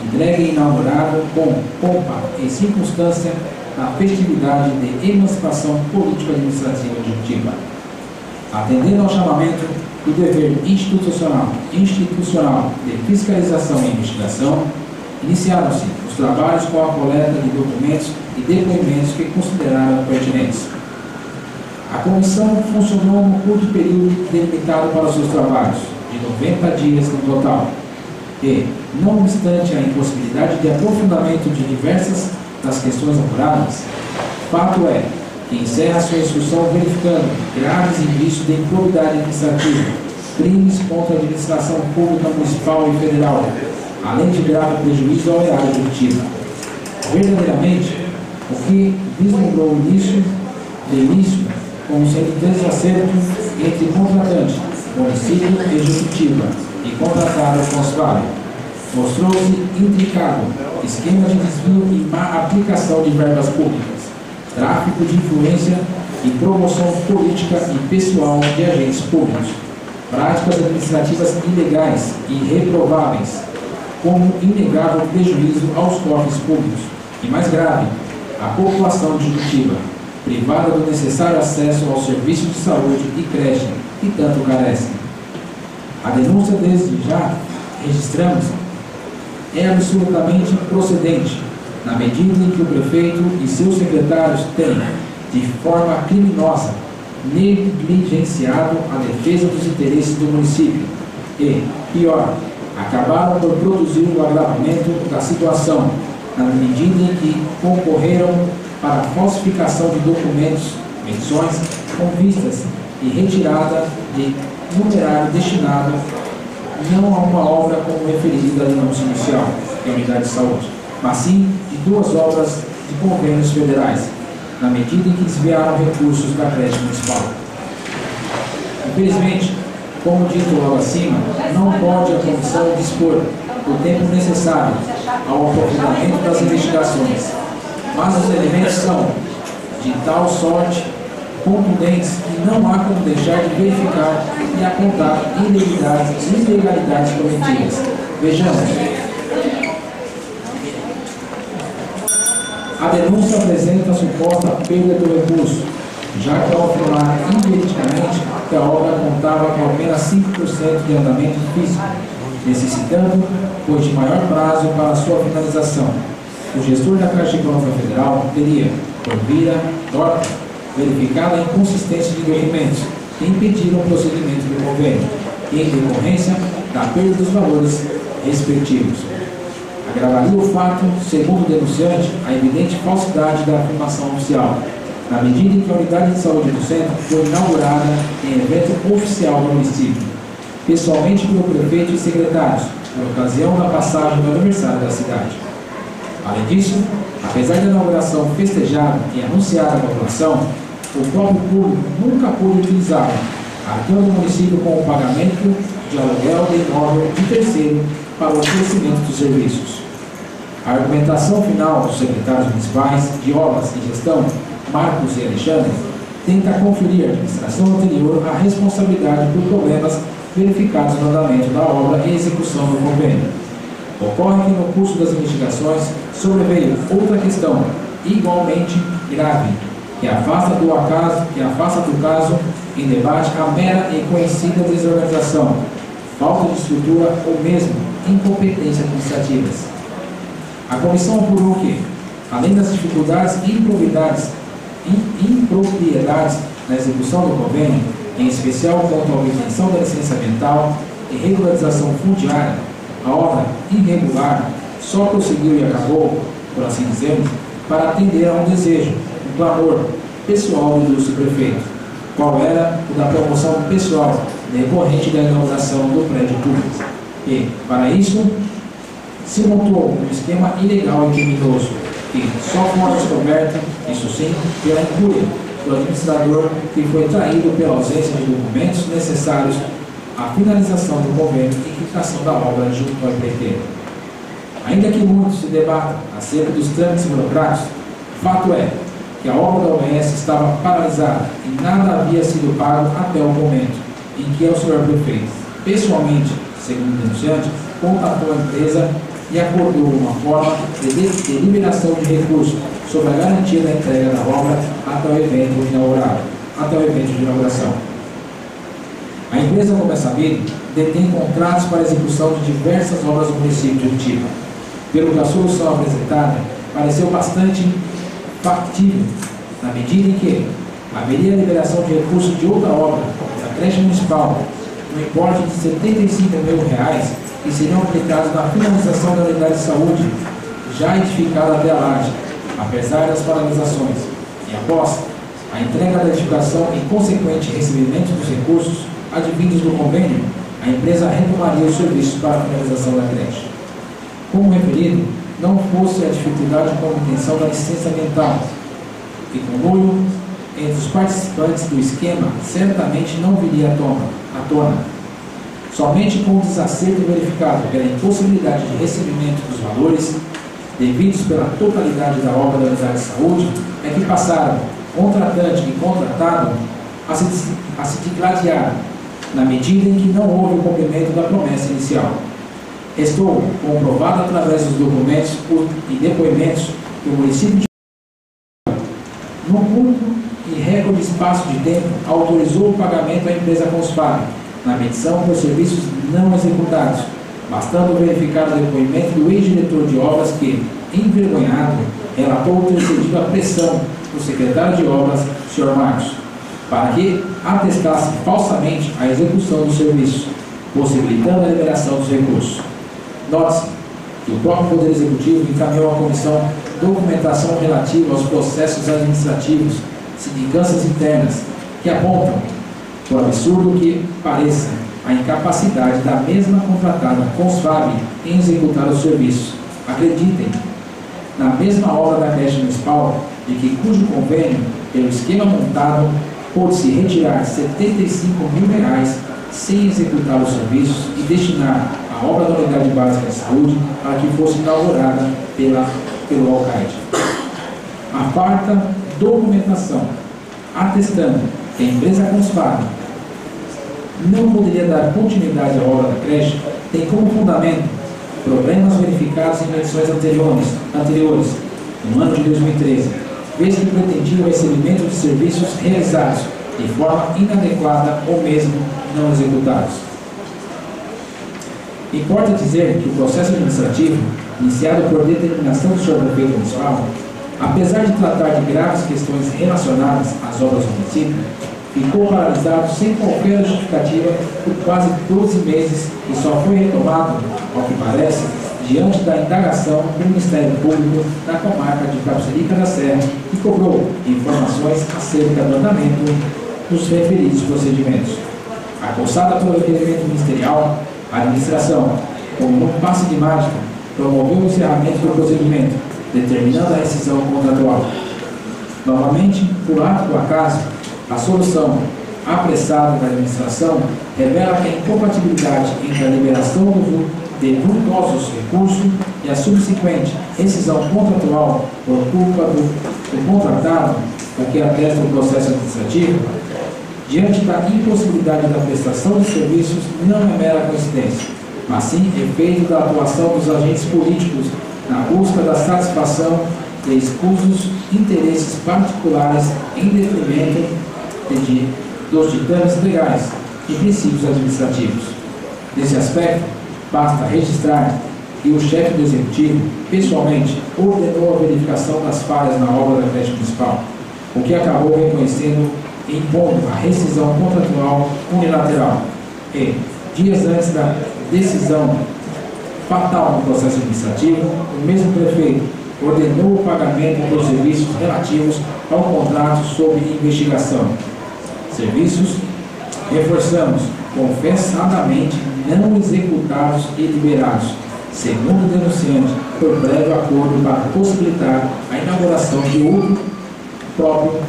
entregue e inaugurado com pompa em circunstância na festividade de emancipação político-administrativa de Curitiba. Atendendo ao chamamento do dever institucional de fiscalização e investigação, iniciaram-se os trabalhos com a coleta de documentos e depoimentos que consideraram pertinentes. A comissão funcionou num curto período delimitado para os seus trabalhos, de 90 dias no total, e, não obstante a impossibilidade de aprofundamento de diversas das questões apuradas, fato é que encerra sua instrução verificando graves indícios de improbidade administrativa, crimes contra a administração pública municipal e federal, além de grave prejuízo ao erário de Curitiba. Verdadeiramente, o que vislumbrou o início como sendo desacerto entre contratante, município e executiva, e contratado Conspab, mostrou-se intricado esquema de desvio e má aplicação de verbas públicas, tráfico de influência e promoção política e pessoal de agentes públicos, práticas administrativas ilegais e reprováveis, como inegável prejuízo aos cofres públicos, e mais grave, a população de Curitiba, privada do necessário acesso aos serviços de saúde e creche que tanto carecem. A denúncia desde já registramos é absolutamente procedente, na medida em que o prefeito e seus secretários têm, de forma criminosa, negligenciado a defesa dos interesses do município e, pior, acabaram por produzir o agravamento da situação, na medida em que concorreram para a falsificação de documentos, menções, com vistas e retirada de numerário destinado não a uma obra como referida no anúncio inicial, que é a unidade de saúde, mas sim de 2 obras de convênios federais, na medida em que desviaram recursos da creche municipal. Infelizmente, como dito logo acima, não pode a comissão dispor o tempo necessário ao aprofundamento das investigações, mas os elementos são de tal sorte contundentes que não há como deixar de verificar e apontar ilegalidades cometidas. Vejamos. A denúncia apresenta a suposta perda do recurso, já que ao afirmar inveridicamente que a obra contava com apenas 5% de andamento físico, necessitando, pois, de maior prazo para a sua finalização. O gestor da Caixa Econômica Federal teria, por via torta, verificado a inconsistência de documentos que impediram o procedimento do convênio, em decorrência da perda dos valores respectivos. Agravaria o fato, segundo o denunciante, a evidente falsidade da afirmação oficial, na medida em que a unidade de saúde do centro foi inaugurada em evento oficial do município, pessoalmente pelo prefeito e secretários, por ocasião da passagem do aniversário da cidade. Além disso, apesar da inauguração festejada e anunciada à população, o próprio público nunca pôde utilizá-la, arcando o município com o pagamento de aluguel de imóvel de terceiro para o oferecimento dos serviços. A argumentação final dos secretários municipais de obras e gestão, Marcos e Alexandre, tenta conferir à administração anterior a responsabilidade por problemas verificados no andamento da obra e execução do convênio. Ocorre que no curso das investigações sobreveio outra questão igualmente grave, que afasta do caso em debate a mera e conhecida desorganização, falta de estrutura ou mesmo incompetência administrativas. A comissão apurou que, além das dificuldades e impropriedades na execução do convênio, em especial quanto à obtenção da licença ambiental e regularização fundiária, a obra irregular só prosseguiu e acabou, por assim dizer, para atender a um desejo, um clamor pessoal do ilustre prefeito, qual era o da promoção pessoal decorrente da inauguração do prédio público. E, para isso, se montou um esquema ilegal e criminoso, que só foi descoberto, isso sim, pela incúria do administrador, que foi traído pela ausência de documentos necessários à finalização do convênio e quitação da obra junto ao IPT. Ainda que muito se debata acerca dos trâmites burocráticos, fato é que a obra da OMS estava paralisada e nada havia sido pago até o momento em que o senhor prefeito, pessoalmente, segundo o denunciante, contatou a empresa e acordou uma forma de liberação de recursos sobre a garantia da entrega da obra até o evento de inauguração. A empresa, como é sabido, detém contratos para execução de diversas obras no município de Uritiba, pelo que a solução apresentada pareceu bastante factível, na medida em que haveria a liberação de recursos de outra obra, da creche municipal, no importe de R$ 75 mil, que seriam aplicados na finalização da unidade de saúde, já edificada até a laje, apesar das paralisações, e após a entrega da edificação e consequente recebimento dos recursos advindos do convênio, a empresa retomaria os serviços para a finalização da creche. Como referido, não fosse a dificuldade com a obtenção da licença ambiental, que conluio entre os participantes do esquema certamente não viria à tona. Somente com o desacerto verificado pela impossibilidade de recebimento dos valores devidos pela totalidade da obra da unidade de saúde é que passaram contratante e contratado a se digladiar, na medida em que não houve o cumprimento da promessa inicial. Restou comprovado através dos documentos e depoimentos que o município de no curto e recorde espaço de tempo autorizou o pagamento à empresa Consfab, na medição por serviços não executados, bastando verificar o depoimento do ex-diretor de obras que, envergonhado, relatou ter cedido a pressão do secretário de Obras, Sr. Marcos, para que atestasse falsamente a execução do serviço, possibilitando a liberação dos recursos. Note-se que o próprio Poder Executivo encaminhou à Comissão documentação relativa aos processos administrativos, sindicâncias internas, que apontam, por absurdo que pareça, a incapacidade da mesma contratada Consfab em executar os serviços. Acreditem, na mesma obra da creche municipal, de que cujo convênio, pelo esquema montado, pôde-se retirar R$ 75 mil sem executar os serviços e destinar a obra da Unidade Básica de Saúde para que fosse inaugurada pelo alcaide. A farta documentação atestando que a empresa Consfab não poderia dar continuidade à obra da creche tem como fundamento problemas verificados em edições anteriores, no ano de 2013, vez que pretendia o recebimento de serviços realizados de forma inadequada ou mesmo não executados. Importa dizer que o processo administrativo, iniciado por determinação do Sr. Prefeito Municipal, apesar de tratar de graves questões relacionadas às obras do município, ficou paralisado sem qualquer justificativa por quase 12 meses e só foi retomado, ao que parece, diante da indagação do Ministério Público da comarca de Capixerica da Serra, que cobrou informações acerca do andamento dos referidos procedimentos. Acossada pelo requerimento ministerial, a administração, como um passe de mágica, promoveu o encerramento do procedimento, determinando a rescisão contratual. Novamente, por ato do acaso, a solução apressada da administração revela que a incompatibilidade entre a liberação de vultosos recursos e a subsequente rescisão contratual por culpa do contratado, o que atesta o processo administrativo, diante da impossibilidade da prestação de serviços, não é mera coincidência, mas sim efeito da atuação dos agentes políticos na busca da satisfação de escusos interesses particulares em detrimento dos ditames legais e princípios administrativos. Nesse aspecto, basta registrar que o chefe do Executivo, pessoalmente, ordenou a verificação das falhas na obra da creche municipal, o que acabou reconhecendo e impondo a rescisão contratual unilateral. E, dias antes da decisão fatal no processo administrativo, o mesmo prefeito ordenou o pagamento dos serviços relativos ao contrato sob investigação. Serviços, reforçamos, confessadamente não executados e liberados, segundo o denunciante, por breve acordo para possibilitar a inauguração de outro próprio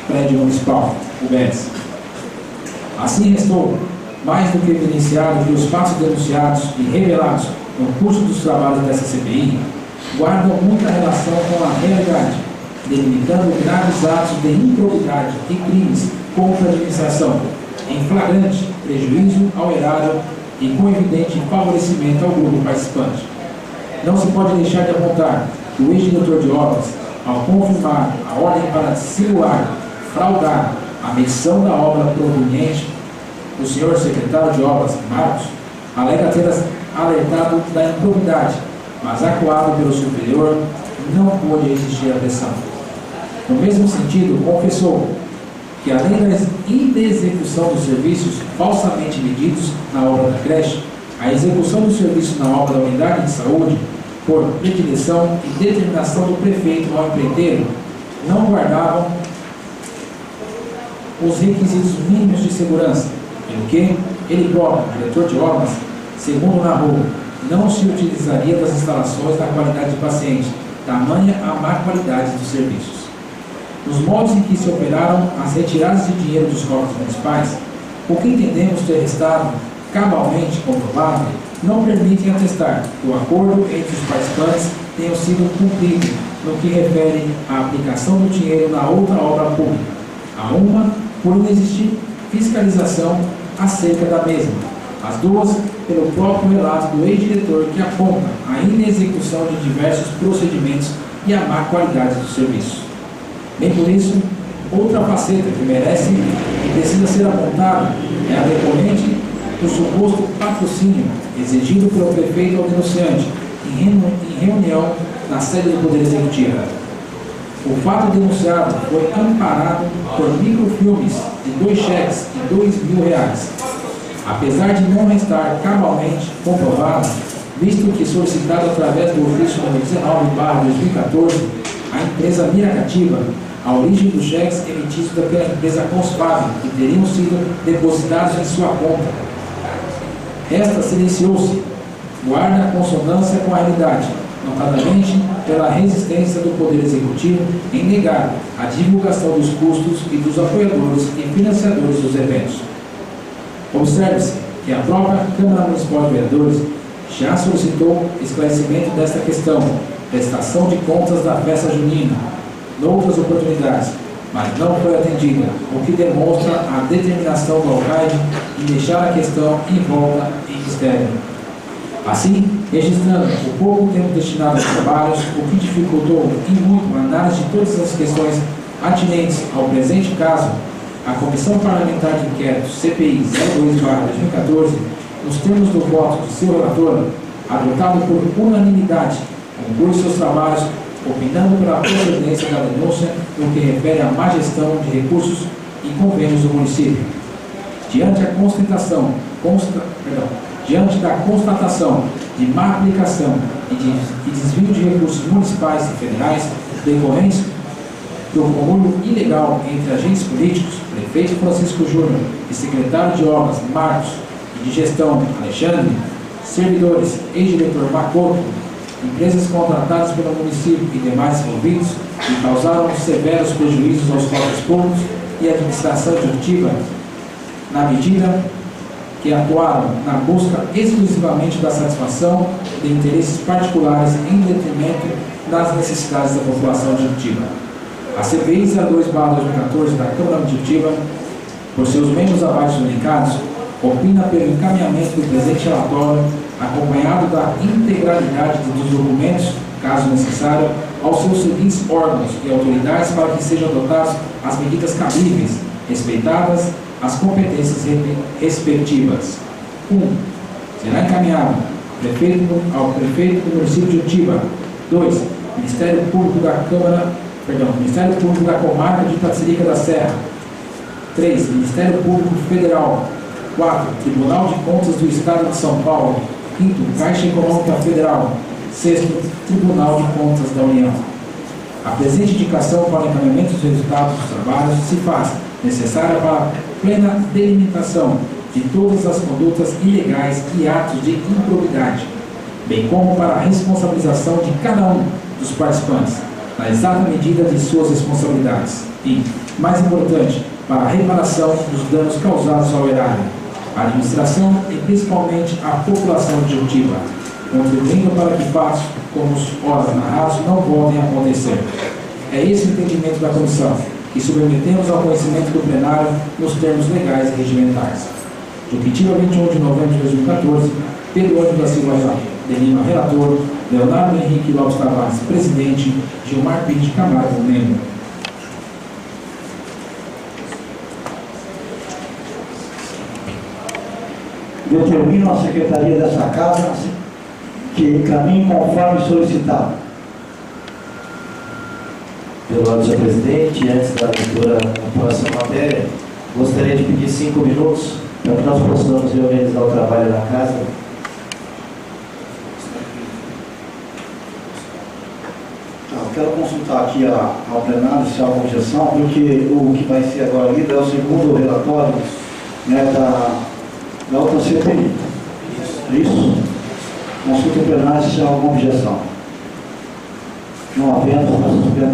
prédio municipal, o BES. Assim restou mais do que evidenciado que os fatos denunciados e revelados no curso dos trabalhos dessa CPI guardam muita relação com a realidade, delimitando graves atos de improbidade e crimes contra a administração, em flagrante prejuízo ao erário e com evidente favorecimento ao grupo participante. Não se pode deixar de apontar que o ex-diretor de obras, ao confirmar a ordem para simular, fraudar a medição da obra proveniente do senhor secretário de obras, Marcos, alega ter alertado da improbidade, mas acuado pelo superior, não pôde existir a pressão. No mesmo sentido, confessou que, além da inexecução dos serviços falsamente medidos na obra da creche, a execução dos serviços na obra da unidade de saúde, por predileção e determinação do prefeito ao empreiteiro, não guardavam os requisitos mínimos de segurança, pelo que ele próprio, diretor de obras, segundo narrou, não se utilizaria das instalações da qualidade de paciente, tamanha a má qualidade dos serviços. Nos modos em que se operaram as retiradas de dinheiro dos cofres municipais, o que entendemos ter restado cabalmente comprovado, não permitem atestar que o acordo entre os participantes tenha sido cumprido no que refere à aplicação do dinheiro na outra obra pública, a uma por inexistir fiscalização acerca da mesma, as duas pelo próprio relato do ex-diretor que aponta a inexecução de diversos procedimentos e a má qualidade do serviço. Bem por isso, outra faceta que merece e precisa ser apontada é a decorrente do suposto patrocínio exigido pelo prefeito ao denunciante em reunião na sede do Poder Executivo. O fato denunciado foi amparado por microfilmes de 2 cheques de R$2.000, apesar de não estar cabalmente comprovado, visto que solicitado através do ofício número 19/2014, a empresa Miracativa, a origem dos cheques emitidos pela empresa Consfab, que teriam sido depositados em sua conta. Esta silenciou-se, guarda a consonância com a realidade, notadamente pela resistência do Poder Executivo em negar a divulgação dos custos e dos apoiadores e financiadores dos eventos. Observe-se que a própria Câmara Municipal de Vereadores já solicitou esclarecimento desta questão, prestação de contas da festa junina, noutras oportunidades, mas não foi atendida, o que demonstra a determinação do alcaide em deixar a questão envolta em mistério. Assim, registrando o pouco tempo destinado aos trabalhos, o que dificultou e muito a análise de todas as questões atinentes ao presente caso, a Comissão Parlamentar de Inquérito CPI 02/2014, nos termos do voto de seu relator, adotado por unanimidade, conclui seus trabalhos, opinando pela procedência da denúncia no que refere à má gestão de recursos e convênios do município. Diante da constatação de má aplicação e desvio de recursos municipais e federais decorrentes do conluio ilegal entre agentes políticos, prefeito Francisco Júnior e secretário de Obras Marcos e de Gestão Alexandre, servidores, ex-diretor Macoto, empresas contratadas pelo município e demais envolvidos, que causaram severos prejuízos aos cofres públicos e à administração executiva, na medida que atuaram na busca exclusivamente da satisfação de interesses particulares em detrimento das necessidades da população executiva. A CPI 02/2014 da Câmara Executiva, por seus membros abaixo elencados, opina pelo encaminhamento do presente relatório, acompanhado da integralidade dos documentos, caso necessário, aos seus seguintes órgãos e autoridades para que sejam adotadas as medidas cabíveis, respeitadas as competências respectivas. 1. Será encaminhado ao prefeito do município de Utiba. 2. Ministério Público da Comarca de Itacirica da Serra. 3. Ministério Público Federal. 4. Tribunal de Contas do Estado de São Paulo. 5. Caixa Econômica Federal. 6. Tribunal de Contas da União. A presente indicação para o encaminhamento dos resultados dos trabalhos se faz necessária para a plena delimitação de todas as condutas ilegais e atos de improbidade, bem como para a responsabilização de cada um dos participantes, na exata medida de suas responsabilidades e, mais importante, para a reparação dos danos causados ao erário, à administração e principalmente à população executiva, contribuindo para que fatos como os ora narrados não voltem a acontecer. É esse o entendimento da comissão, que submetemos ao conhecimento do plenário nos termos legais e regimentais. Juquitiba, 21 de novembro de 2014, Pedro Ângelo da Silva de Lima, relator, Leonardo Henrique Lopes Tavares, presidente, Gilmar Pinto Camargo, membro. Determino a Secretaria dessa Casa que encaminhe conforme solicitado. Pelo lado do senhor presidente, antes da leitura da próxima matéria, gostaria de pedir 5 minutos para que nós possamos reorganizar o trabalho da casa. Eu quero consultar aqui ao plenário se há alguma objeção, porque o que vai ser agora lido é o segundo relatório, né, da outra CPI. Isso? Consulta o plenário se há alguma objeção. Não havendo, nós suspendemos.